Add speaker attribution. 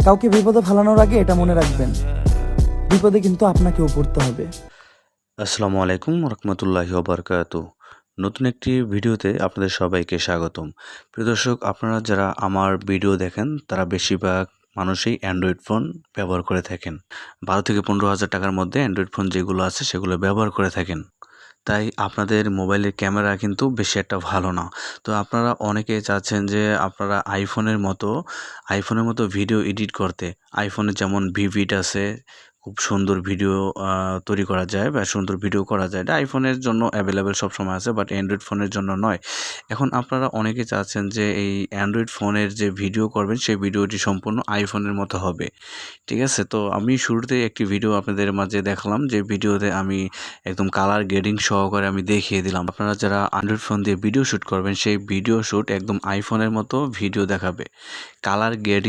Speaker 1: কাউকে বিপদে ফেলানোর আগে এটা মনে রাখবেন, বিপদে কিন্তু আপনাকেও পড়তে হবে।
Speaker 2: আসসালামু আলাইকুম রহমতুল্লাহি ওবরকাতু। নতুন একটি ভিডিওতে আপনাদের সবাইকে স্বাগতম। প্রিয় দর্শক, আপনারা যারা আমার ভিডিও দেখেন তারা বেশিরভাগ মানুষই অ্যান্ড্রয়েড ফোন ব্যবহার করে থাকেন। 12 থেকে 15 হাজার টাকার মধ্যে অ্যান্ড্রয়েড ফোন যেগুলো আছে সেগুলো ব্যবহার করে থাকেন। তাই আপনাদের মোবাইলের ক্যামেরা কিন্তু বেশি একটা ভালো না। তো আপনারা অনেকেই চাচ্ছেন যে আপনারা আইফোনের মতো ভিডিও এডিট করতে। আইফোনে যেমন ভিভিড আছে, খুব সুন্দর ভিডিও তৈরি করা যায় বা সুন্দর ভিডিও করা যায়। এটা আইফোনের জন্য অ্যাভেলেবেল সবসময় আছে, বাট অ্যান্ড্রয়েড ফোনের জন্য নয়। এখন আপনারা অনেকেই চাচ্ছেন যে এই অ্যান্ড্রয়েড ফোনের যে ভিডিও করবেন সেই ভিডিওটি সম্পূর্ণ আইফোনের মতো হবে। ঠিক আছে? তো আমি শুরুতেই একটি ভিডিও আপনাদের মাঝে দেখালাম, যে ভিডিওতে আমি একদম কালার গ্রেডিং সহকারে আমি দেখিয়ে দিলাম। আপনারা যারা অ্যান্ড্রয়েড ফোন দিয়ে ভিডিও শ্যুট করবেন সেই ভিডিও শ্যুট একদম আইফোনের মতো ভিডিও দেখাবে। Colour grading